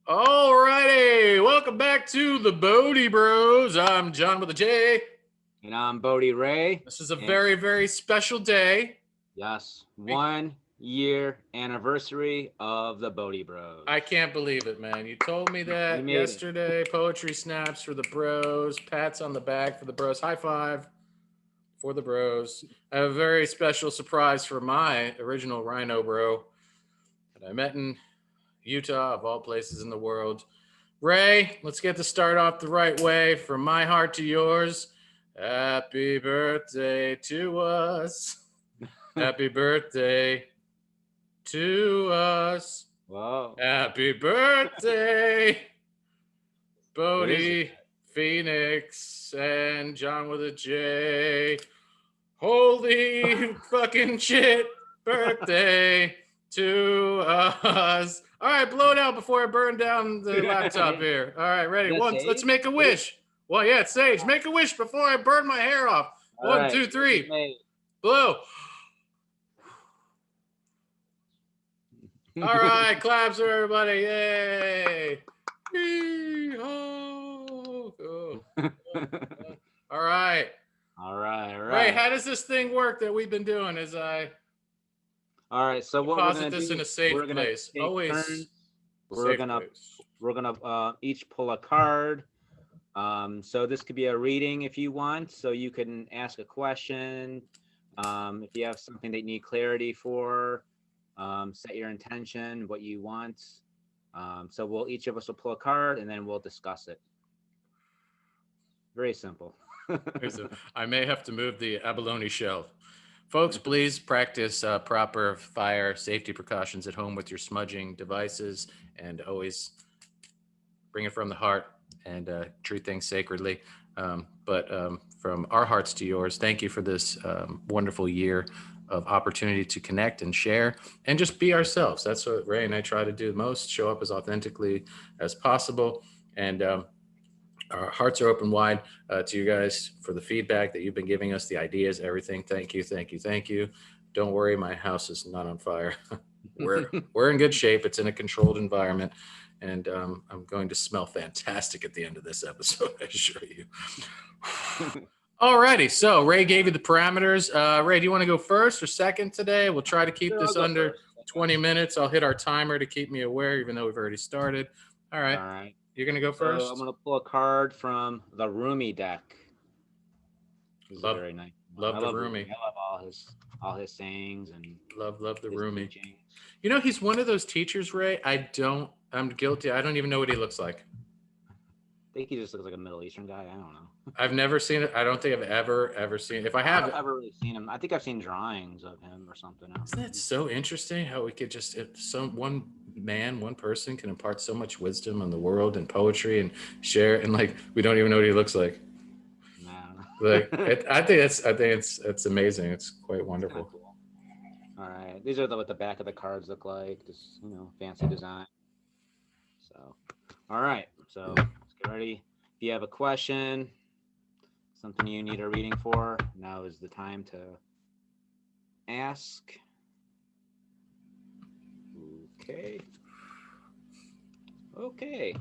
All righty, welcome back to the Bodhi Bros. I'm John with a J. And I'm Bodhi Ray. This is a And very, very special day. yes, 1 year anniversary of the Bodhi Bros. I can't believe it, man. You told me We that made it. yesterday. Poetry snaps for the bros, pats on the back for the bros, high five for the bros. I have a very special surprise for my original Rhino bro that I met in Utah, of all places in the world. Ray, let's get the start off the right way. From my heart to yours, happy birthday to us. Happy birthday to us. Whoa. Happy birthday, What is it? Bodhi, Phoenix, and John with a J. Holy fucking shit, birthday to us. All right, blow it out before I burn down the laptop here. All right, ready? Is that Let's sage? make a wish. Well, yeah, it's sage. Make a wish before I burn my hair off. All One, right. two, Wish is three. made. Blow. All right, claps for everybody. Yay. Yee-haw. Oh. All right. All right. All Ray, right. how does this thing work that we've been doing as I All right. So what we're deposit gonna this in do? a We're safe gonna place? take Always turns. We're safe gonna place. we're gonna each pull a card. So this could be a reading if you want. So you can ask a question. If you have something that you need clarity for, set your intention, what you want. So each of us will pull a card and then we'll discuss it. Very simple. I may have to move the abalone shelf. Folks, please practice proper fire safety precautions at home with your smudging devices and always bring it from the heart and treat things sacredly. But from our hearts to yours, thank you for this wonderful year of opportunity to connect and share and just be ourselves. That's what Ray and I try to do most, show up as authentically as possible. And our hearts are open wide to you guys for the feedback that you've been giving us, the ideas, everything. Thank you, thank you, thank you. Don't worry, my house is not on fire. We're in good shape. It's in a controlled environment, and I'm going to smell fantastic at the end of this episode. I assure you. Alrighty, so Ray gave you the parameters. Ray, do you want to go first or second today? We'll try to keep Sure, I'll this go under first. 20 minutes. I'll hit our timer to keep me aware, even though we've already started. All All right, right. you're gonna go So I'm first. gonna pull a card from the Rumi deck. This is a Love, very nice one. I love the love Rumi. roomie. I love all his sayings and Love the his roomie. teachings. You know, he's one of those teachers, Ray. I'm guilty. I don't even know what he looks like. I think he just looks like a Middle Eastern guy. I don't know. I've never seen it. I don't think I've ever seen it. If I I don't know have, if I've ever really seen him. I think I've seen drawings of him or something. I don't isn't know. that so interesting how we could just, if some one man, one person can impart so much wisdom on the world and poetry and share, and like we don't even know what he looks like. Like Nah. I think it's amazing. It's quite It's kind of wonderful. cool. All right. These are what the back of the cards look like. Just, fancy design. So, all right. So let's get ready. If you have a question, something you need a reading for, now is the time to ask. Okay. Okay.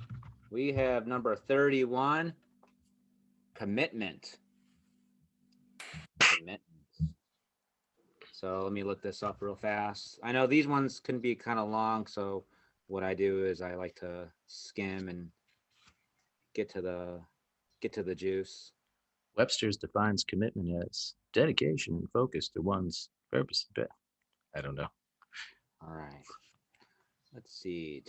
We have number 31, commitment. Commitment. So let me look this up real fast. I know these ones can be kind of long, so what I do is I like to skim and get to the juice. Webster's defines commitment as dedication and focus to one's purpose. I don't know. All right. Let's see.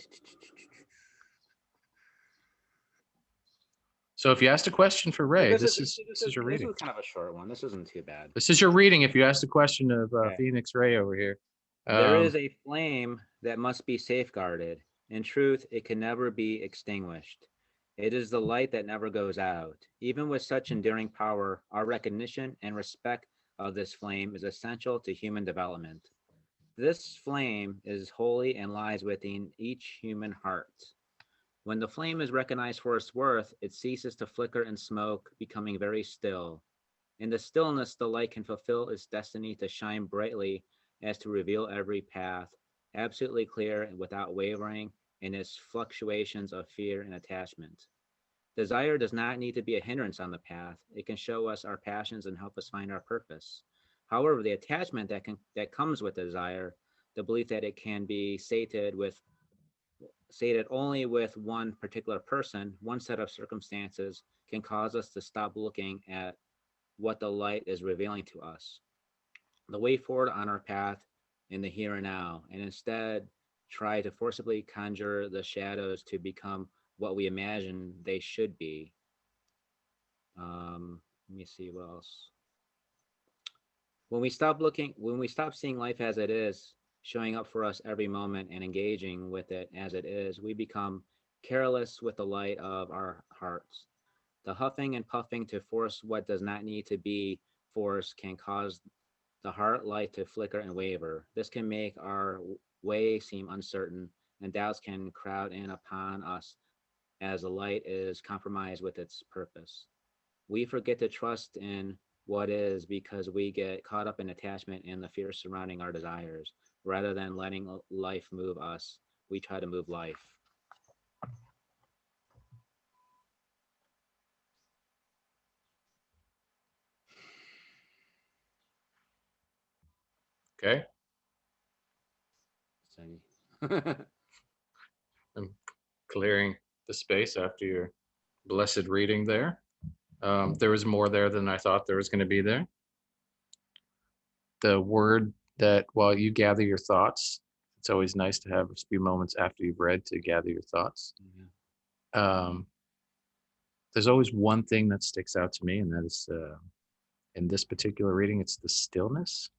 So if you asked a question for Ray, this is your This reading. is kind of a short one. This isn't too bad. This is your reading. If you asked a question of Okay. Phoenix Ray over here, There is a flame that must be safeguarded. In truth, it can never be extinguished. It is the light that never goes out. Even with such enduring power, our recognition and respect of this flame is essential to human development. This flame is holy and lies within each human heart. When the flame is recognized for its worth, it ceases to flicker and smoke, becoming very still. In the stillness, the light can fulfill its destiny to shine brightly as to reveal every path, absolutely clear and without wavering, in its fluctuations of fear and attachment. Desire does not need to be a hindrance on the path. It can show us our passions and help us find our purpose. However, the attachment that comes with desire, the belief that it can be sated only with one particular person, one set of circumstances, can cause us to stop looking at what the light is revealing to us, the way forward on our path in the here and now, and instead try to forcibly conjure the shadows to become what we imagine they should be. Let me see what else. When we stop seeing life as it is, showing up for us every moment and engaging with it as it is, we become careless with the light of our hearts. The huffing and puffing to force what does not need to be forced can cause the heart light to flicker and waver. This can make our way seem uncertain, and doubts can crowd in upon us as the light is compromised with its purpose. We forget to trust in what is because we get caught up in attachment and the fear surrounding our desires. Rather than letting life move us, we try to move life. Okay. So, I'm clearing the space after your blessed reading there. There was more there than I thought there was going to be there. The word that while you gather your thoughts, it's always nice to have a few moments after you've read to gather your thoughts. yeah. Um, there's always one thing that sticks out to me, and that is in this particular reading, it's the stillness.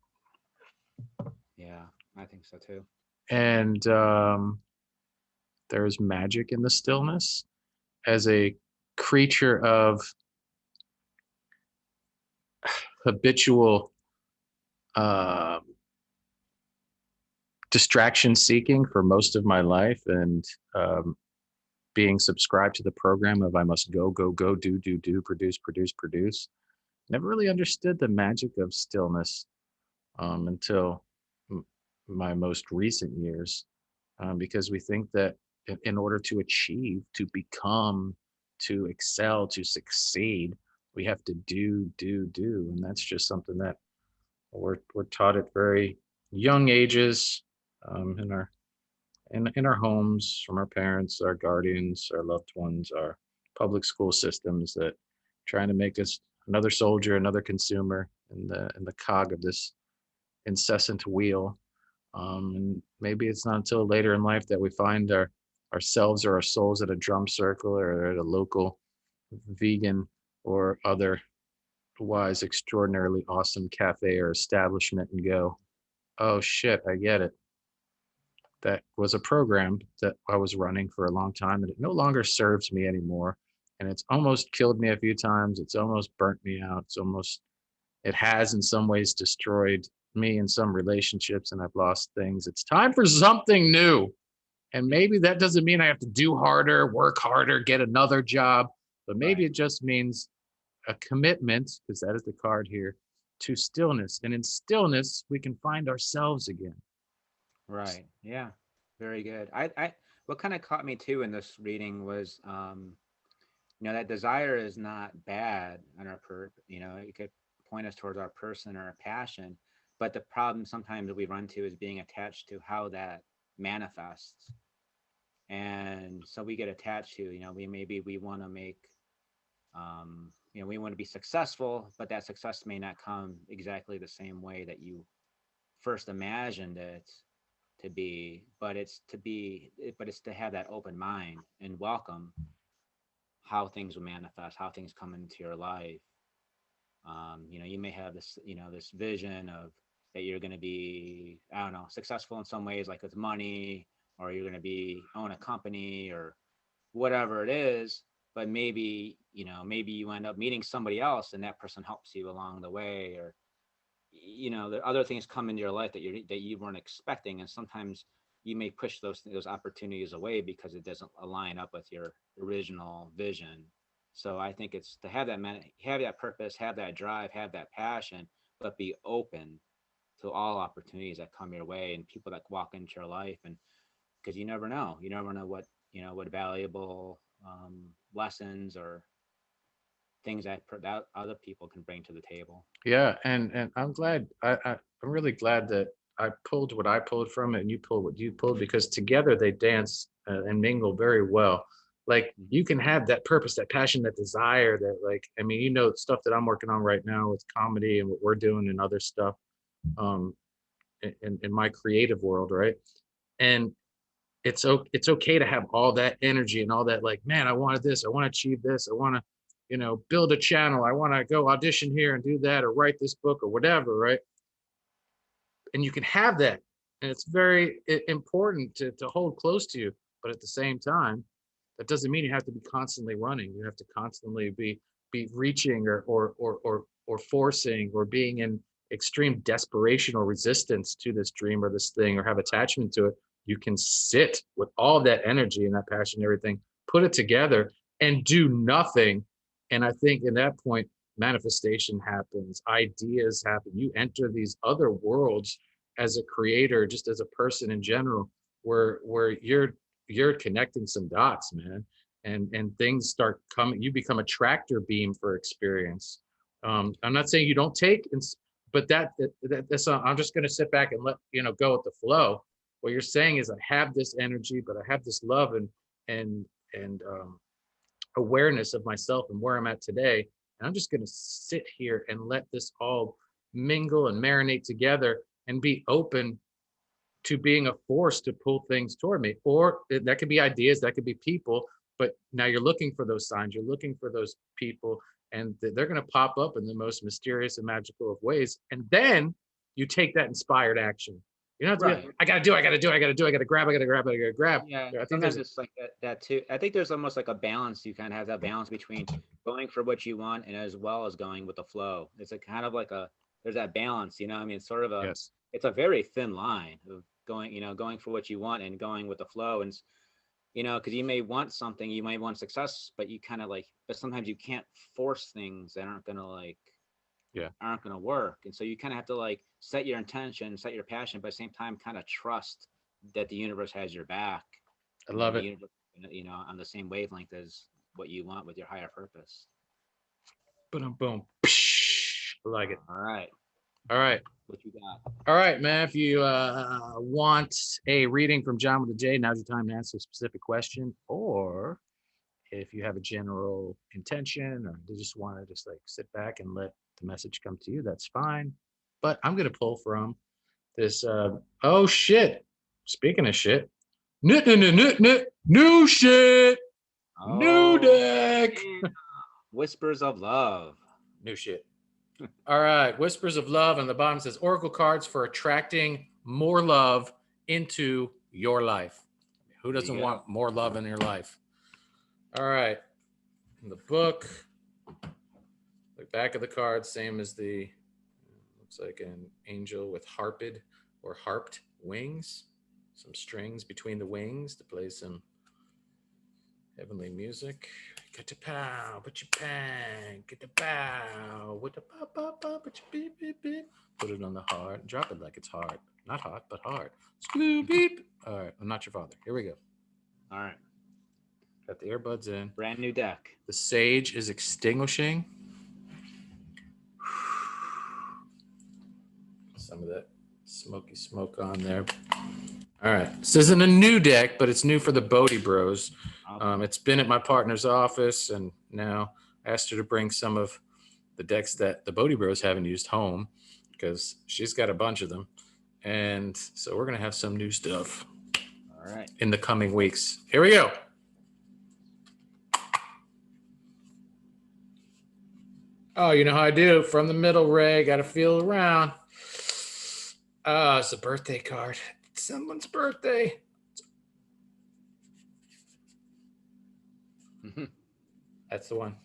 Yeah, I think so too. And there's magic in the stillness. As a creature of habitual uh, distraction seeking for most of my life, and um, being subscribed to the program of I must go, go, go, do, produce, produce, produce. Never really understood the magic of stillness until my most recent years, because we think that in order to achieve, to become, to excel, to succeed, we have to do, and that's just something that we're taught at very young ages, in our homes, from our parents, our guardians, our loved ones, our public school systems, that trying to make us another soldier, another consumer in the cog of this incessant wheel. And maybe it's not until later in life that we find ourselves or our souls at a drum circle or at a local vegan or otherwise extraordinarily awesome cafe or establishment and go, oh shit, I get it. That was a program that I was running for a long time, and it no longer serves me anymore. And it's almost killed me a few times. It's almost burnt me out. It has in some ways destroyed me in some relationships, and I've lost things. It's time for something new. And maybe that doesn't mean I have to do harder, work harder, get another job, but maybe Right. it just means a commitment, because that is the card here, to stillness. And in stillness, we can find ourselves again. Right. Yeah. Very good. What kind of caught me too in this reading was, that desire is not bad on our it could point us towards our person or our passion, but the problem sometimes that we run to is being attached to how that manifests. And so we get attached to, we want to make, we want to be successful, but that success may not come exactly the same way that you first imagined it to be, but it's to have that open mind and welcome how things will manifest, how things come into your life. You may have this, this vision of that you're going to be, I don't know, successful in some ways, like with money, or you're going to be own a company or whatever it is. But maybe you end up meeting somebody else, and that person helps you along the way, or the other things come into your life that you weren't expecting, and sometimes you may push those opportunities away because it doesn't align up with your original vision. So I think it's to have that purpose, have that drive, have that passion, but be open to all opportunities that come your way and people that walk into your life. And because you never know. You never know what, what valuable lessons or things that other people can bring to the table. Yeah, and I'm glad. I'm really glad that I pulled what I pulled from it, and you pulled what you pulled, because together they dance and mingle very well. Like Mhm. you can have that purpose, that passion, that desire. That, like, I mean, stuff that I'm working on right now with comedy and what we're doing and other stuff, um, in my creative world, right? And it's okay to have all that energy and all that, like, man, I wanted this, I want to achieve this, I want to, build a channel, I want to go audition here and do that, or write this book or whatever, right? And you can have that, and it's very important to hold close to you. But at the same time, that doesn't mean you have to be constantly running. You have to constantly be reaching, or forcing, or being in extreme desperation or resistance to this dream or this thing, or have attachment to it. You can sit with all that energy and that passion and everything, put it together, and do nothing. And I think in that point, manifestation happens, ideas happen, you enter these other worlds as a creator, just as a person in general, where you're connecting some dots, man, and things start coming. You become a tractor beam for experience. I'm not saying you don't take, but that's not, I'm just going to sit back and let go with the flow. What you're saying is, I have this energy, but I have this love and and awareness of myself and where I'm at today. And I'm just going to sit here and let this all mingle and marinate together, and be open to being a force to pull things toward me. Or that could be ideas, that could be people. But now you're looking for those signs, you're looking for those people, and they're going to pop up in the most mysterious and magical of ways. And then you take that inspired action. You don't have to be like, Right. I gotta do, I gotta do, I gotta do, I gotta grab, I gotta grab, I gotta grab. Yeah. I think Sometimes there's it's like that too. I think there's almost like a balance. You kind of have that balance between going for what you want and as well as going with the flow. It's a kind of like there's that balance, I mean, it's sort of yes, it's a very thin line of going, going for what you want and going with the flow. And, because you may want something, you might want success, but you kind of like, but sometimes you can't force things that yeah, aren't going to work. And so you kind of have to like set your intention, set your passion, but at the same time, kind of trust that the universe has your back, I and love the it. universe, on the same wavelength as what you want with your higher purpose. Boom, boom. I like it. All right. All right. What you got? All right, man. If you want a reading from John with a J, now's your time to ask a specific question. Or if you have a general intention, or you just want to just like sit back and let the message come to you, that's fine. But I'm going to pull from this. Oh, shit. Speaking of shit, new shit, new Oh, deck, yeah. Whispers of Love. new shit. All right. Whispers of Love. On the bottom says Oracle cards for attracting more love into your life. Who There you doesn't go. want more love in your life? All right. In the book, the back of the card, same as the, looks like an angel with harped or harped wings, some strings between the wings to play some heavenly music. Get to pow, put your bang, get the bow, with the pop, pop, pop, put your beep, beep, beep. Put it on the heart, drop it like it's hard. Not hot, but hard. Screw beep. All right, I'm not your father. Here we go. All right. Got the earbuds in. Brand new deck. The sage is extinguishing some of that smoky smoke on there. All right. This isn't a new deck, but it's new for the Bodhi Bros. Okay. It's been at my partner's office, and now I asked her to bring some of the decks that the Bodhi Bros haven't used home, because she's got a bunch of them. And so we're going to have some new stuff All right. in the coming weeks. Here we go. Oh, you know how I do. From the middle, Ray. Got to feel around. Oh, it's a birthday card. It's someone's birthday. That's the one.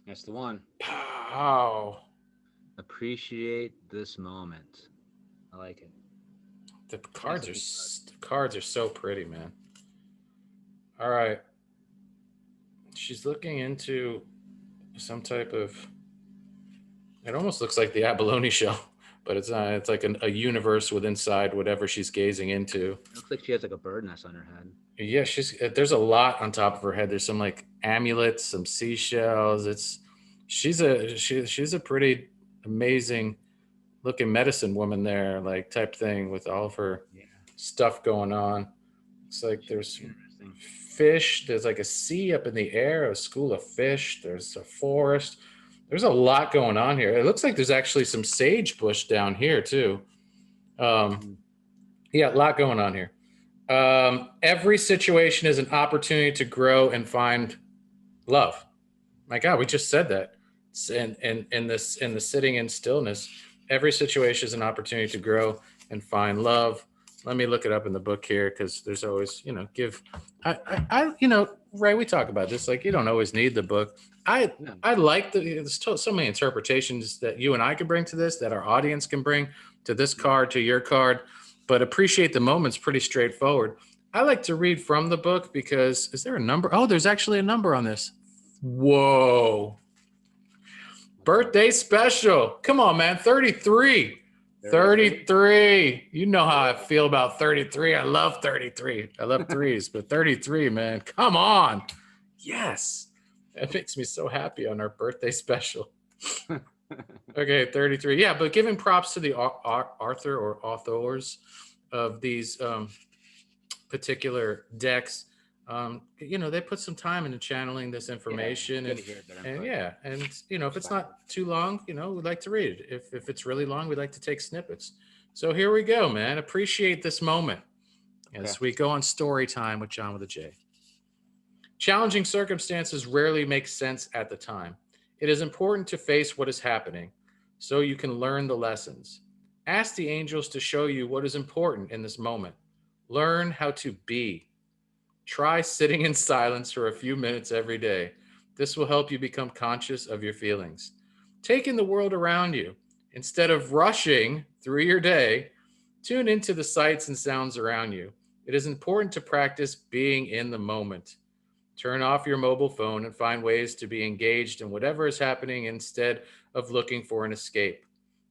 That's the one. Pow. Appreciate this moment. I like it. The Nice cards are looking card. the cards are so pretty, man. All right. She's looking into some type of. It almost looks like the abalone shell, but it's not. It's like a universe with inside whatever she's gazing into. It looks like she has like a bird nest on her head. Yeah, she's there's a lot on top of her head. There's some like amulets, some seashells. It's she's a pretty amazing looking medicine woman there, like type thing with all of her Yeah, stuff going on. It's like she's there's interesting. fish. There's like a sea up in the air, a school of fish. There's a forest. There's a lot going on here. It looks like there's actually some sage bush down here too. Um, Mhm. yeah, a lot going on here. Every situation is an opportunity to grow and find love. My God, we just said that. In this in the sitting in stillness, every situation is an opportunity to grow and find love. Let me look it up in the book here because there's always, give. Ray, we talk about this. Like, you don't always need the book. I Yeah, I like there's so many interpretations that you and I can bring to this, that our audience can bring to this yeah. card, to your card, but appreciate the moment's pretty straightforward. I like to read from the book because is there a number? Oh, there's actually a number on this. Whoa. Wow. Birthday special. Come on, man. 33. 33. 33. You know how I feel about 33. I love 33. I love threes, but 33, man. Come on. Yes. That makes me so happy on our birthday special. Okay, 33. Yeah, but giving props to the Arthur or authors of these particular decks. They put some time into channeling this Yeah, it's information, good and to hear their and input, yeah, and if it's perspective. not too long, we'd like to read it. If it's really long, we'd like to take snippets. So here we go, man. Appreciate this moment Okay. as we go on story time with John with a J. Challenging circumstances rarely make sense at the time. It is important to face what is happening so you can learn the lessons. Ask the angels to show you what is important in this moment. Learn how to be. Try sitting in silence for a few minutes every day. This will help you become conscious of your feelings. Take in the world around you. Instead of rushing through your day, tune into the sights and sounds around you. It is important to practice being in the moment. Turn off your mobile phone and find ways to be engaged in whatever is happening instead of looking for an escape.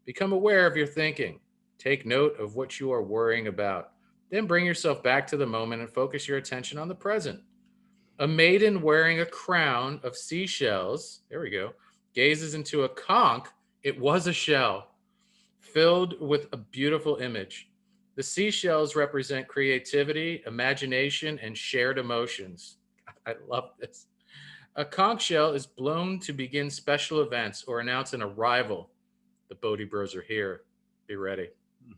Become aware of your thinking. Take note of what you are worrying about. Then bring yourself back to the moment and focus your attention on the present. A maiden wearing a crown of seashells, there we go, gazes into a conch. It was a shell filled with a beautiful image. The seashells represent creativity, imagination, and shared emotions. I love this. A conch shell is blown to begin special events or announce an arrival. The Bodhi Bros are here. Be ready. Mhm.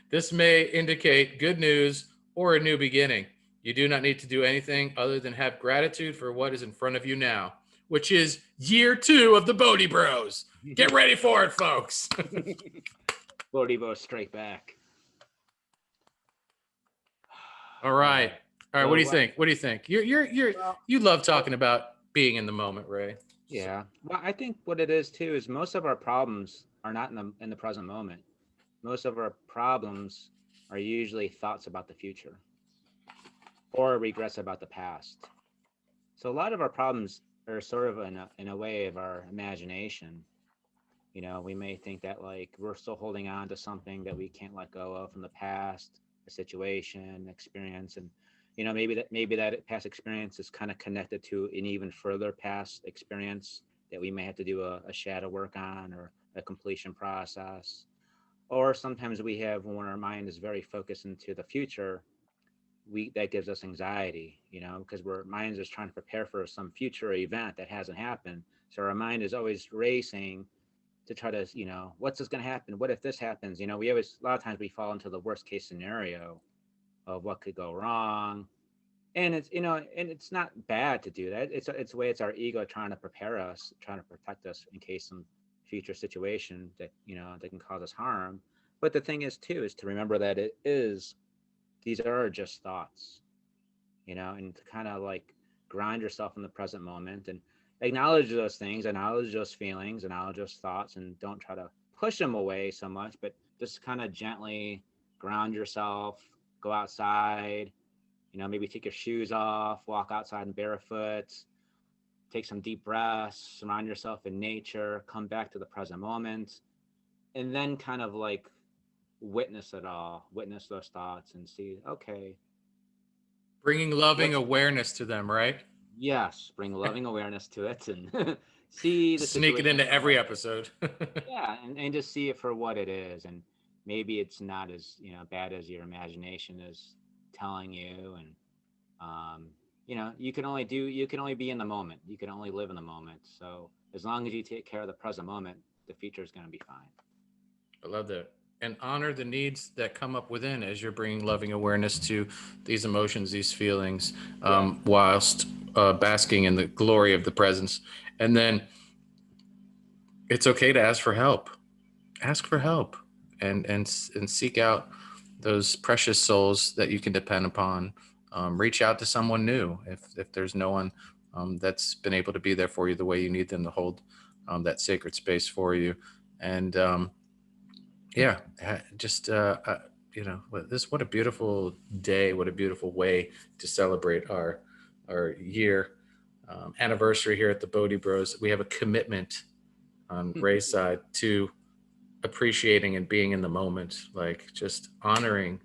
This may indicate good news or a new beginning. You do not need to do anything other than have gratitude for what is in front of you now, which is year 2 of the Bodhi Bros. Get ready for it, folks. Bodhi Bros strike back. All All right. right. All right. What So, do you think? What do you think? well, You love well, talking about being in the moment, Ray. So, yeah. Well, I think what it is too is most of our problems are not in the present moment. Most of our problems are usually thoughts about the future or regrets about the past. So a lot of our problems are sort of in a way of our imagination. We may think that like we're still holding on to something that we can't let go of from the past, a situation, experience, and maybe that past experience is kind of connected to an even further past experience that we may have to do a shadow work on or a completion process. Or sometimes we have when our mind is very focused into the future, we that gives us anxiety, because our mind is trying to prepare for some future event that hasn't happened. So our mind is always racing to try to, what's this going to happen? What if this happens? We always, a lot of times we fall into the worst case scenario of what could go wrong. And it's not bad to do that. It's a way, it's our ego trying to prepare us, trying to protect us in case some future situation that can cause us harm. But the thing is too, is to remember that these are just thoughts, and to kind of like ground yourself in the present moment and acknowledge those things, acknowledge those feelings, acknowledge those thoughts, and don't try to push them away so much, but just kind of gently ground yourself, go outside, maybe take your shoes off, walk outside in barefoot, take some deep breaths, surround yourself in nature, come back to the present moment, and then kind of like witness it all, witness those thoughts and see, okay, Bringing loving what's, awareness to them, right? yes, bring loving awareness to it and see the Sneak it situation into for every what it is. episode. Yeah, and just see it for what it is. And maybe it's not as, bad as your imagination is telling you. And you can only be in the moment. You can only live in the moment. So as long as you take care of the present moment, the future is going to be fine. I love that. And honor the needs that come up within as you're bringing loving awareness to these emotions, these feelings, Yeah. whilst basking in the glory of the presence. And then it's okay to ask for help. Ask for help, and seek out those precious souls that you can depend upon. Reach out to someone new if there's no one that's been able to be there for you the way you need them to hold that sacred space for you. And yeah, just what a beautiful day, what a beautiful way to celebrate our year anniversary here at the Bodhi Bros. We have a commitment on Ray's side to appreciating and being in the moment, like just honoring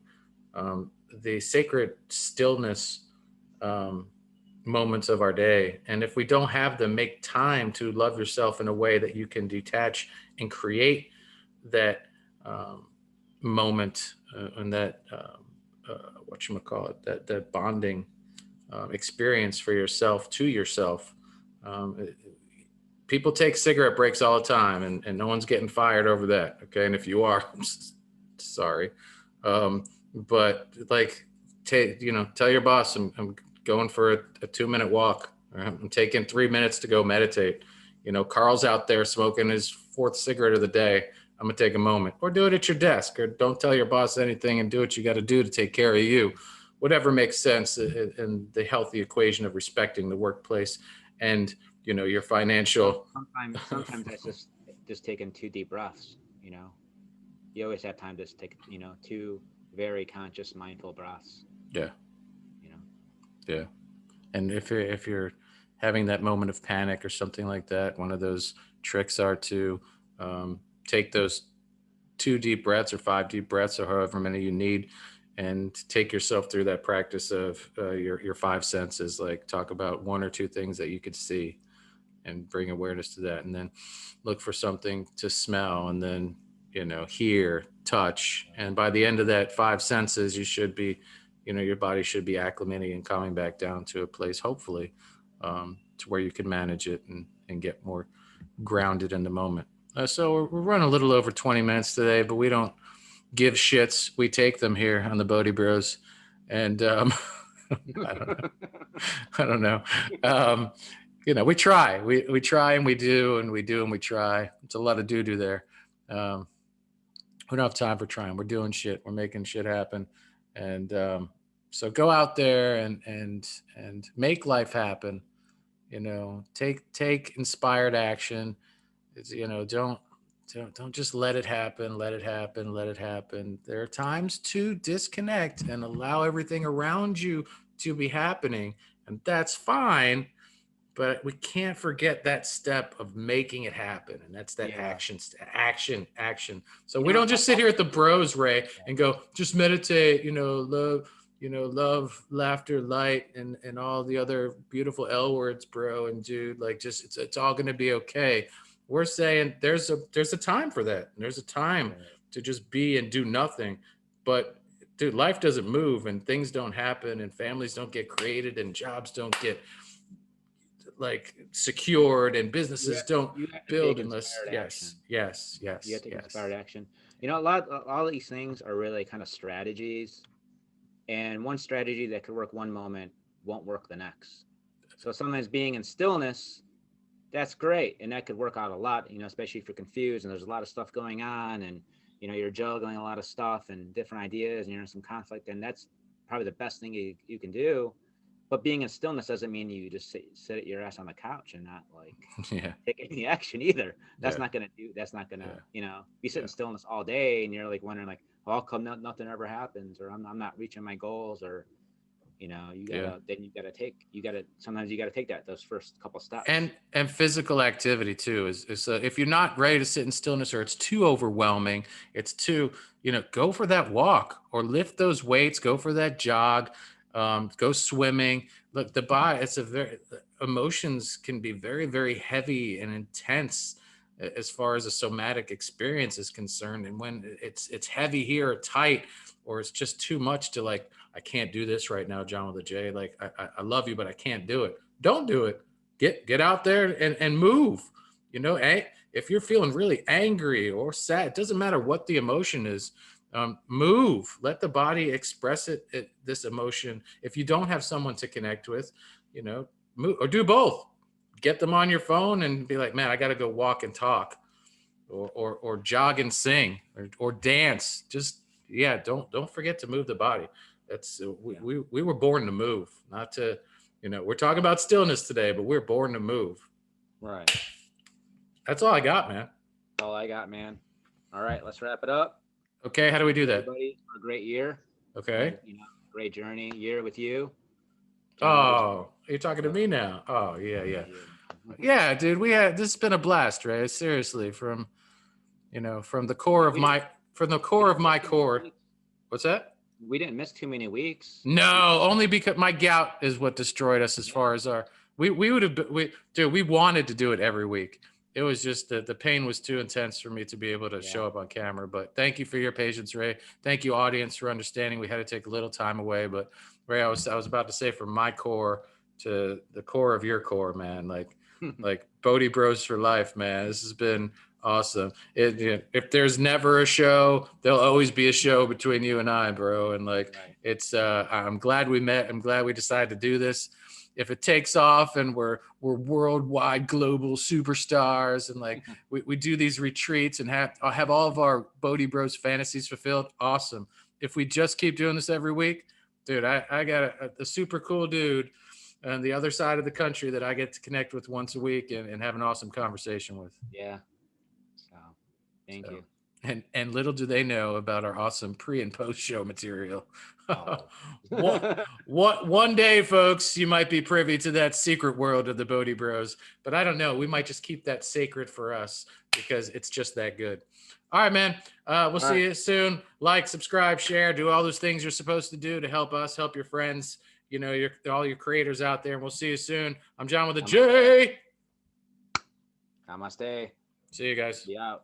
the sacred stillness um, moments of our day. And if we don't have them, make time to love yourself in a way that you can detach and create that um, moment and that what you call it, that bonding experience for yourself to yourself. Um, People take cigarette breaks all the time, and no one's getting fired over that. Okay, and if you are, I'm sorry, but like, tell your boss I'm going for a 2 minute walk. Or I'm taking 3 minutes to go meditate. Carl's out there smoking his fourth cigarette of the day. I'm gonna take a moment, or do it at your desk, or don't tell your boss anything and do what you got to do to take care of you. Whatever makes sense in the healthy equation of respecting the workplace and your financial. Sometimes that's just taking two deep breaths. You always have time to take, two very conscious, mindful breaths. Yeah, You know. yeah. And if you're having that moment of panic or something like that, one of those tricks are to take those 2 deep breaths or 5 deep breaths or however many you need, and take yourself through that practice of your five senses. Like, talk about one or two things that you could see and bring awareness to that, and then look for something to smell, and then hear, touch, and by the end of that five senses, you should be your body should be acclimating and coming back down to a place, hopefully, to where you can manage it and get more grounded in the moment. So we're running a little over 20 minutes today, but we don't give shits, we take them here on the Bodhi Bros. And I don't know. I don't know. Um, we try. We try, and we do, and we do, and we try. It's a lot of doo-doo there. Um, we don't have time for trying. We're doing shit. We're making shit happen. And so go out there and make life happen. Take inspired action. It's, don't just let it happen. Let it happen. Let it happen. There are times to disconnect and allow everything around you to be happening, and that's fine, but we can't forget that step of making it happen, and that's that Yeah. action. So You we know, don't just sit here at the Bros, Ray, yeah. and go just meditate, love, love, laughter, light, and all the other beautiful L words, bro and dude. Like, just it's all going to be okay. We're saying there's a time for that, and there's a time Right. to just be and do nothing. But dude, life doesn't move, and things don't happen, and families don't get created, and jobs don't get like secured, and businesses don't You have to take build unless. inspired Yes, action. yes, You have yes, to take yes. inspired action. All these things are really kind of strategies, and one strategy that could work one moment won't work the next. So sometimes being in stillness, that's great, and that could work out a lot. Especially if you're confused and there's a lot of stuff going on, and you're juggling a lot of stuff and different ideas, and you're in some conflict, and that's probably the best thing you can do. But being in stillness doesn't mean you just sit your ass on the couch and not like Yeah, take any action either. yeah, That's not gonna, yeah, be sitting yeah, stillness all day and you're like wondering like, well, how come nothing ever happens, or I'm not reaching my goals, or You know, you Yeah. gotta then you gotta sometimes you gotta take those first couple steps. And physical activity too is if you're not ready to sit in stillness, or it's too overwhelming, it's too, go for that walk or lift those weights, go for that jog, go swimming. Look, the body, it's a very, emotions can be very, very heavy and intense as far as a somatic experience is concerned. And when it's heavy here or tight, or it's just too much to, like, I can't do this right now, John with a J, like, I love you, but I can't do it. Don't do it. Get out there and move. If you're feeling really angry or sad, it doesn't matter what the emotion is. Move. Let the body express this emotion. If you don't have someone to connect with, move, or do both. Get them on your phone and be like, man, I got to go walk and talk, or jog and sing, or dance. Just, yeah, don't forget to move the body. That's we were born to move, not to, we're talking about stillness today, but we're born to move. Right. That's all I got, man. That's all I got, man. All right, let's wrap it up. Okay, how do we do that? Everybody, a great year. Okay. Great journey year with you. Oh, you're talking to me now. Oh, yeah. Yeah, dude, this has been a blast, Ray. Seriously, from the core of my core. What's that? We didn't miss too many weeks. No, only because my gout is what destroyed us. As far as we would have, we wanted to do it every week. It was just the pain was too intense for me to be able to show up on camera. But thank you for your patience, Ray. Thank you, audience, for understanding. We had to take a little time away, but Ray, I was about to say, from my core to the core of your core, man. Like Bodhi Bros for life, man. This has been awesome. If there's never a show, there'll always be a show between you and I, bro. And it's I'm glad we met. I'm glad we decided to do this. If it takes off and we're worldwide global superstars, and we do these retreats and have all of our Bodhi Bros fantasies fulfilled, awesome. If we just keep doing this every week, dude, I got a super cool dude on the other side of the country that I get to connect with once a week and have an awesome conversation with. Yeah. So, thank you. And little do they know about our awesome pre and post show material. Oh. One day, folks, you might be privy to that secret world of the Bodhi Bros, but I don't know. We might just keep that sacred for us because it's just that good. All right, man. We'll see you soon. Like, subscribe, share, do all those things you're supposed to do to help us, help your friends, all your creators out there. And we'll see you soon. I'm John with a J. Namaste. See you guys. Be out.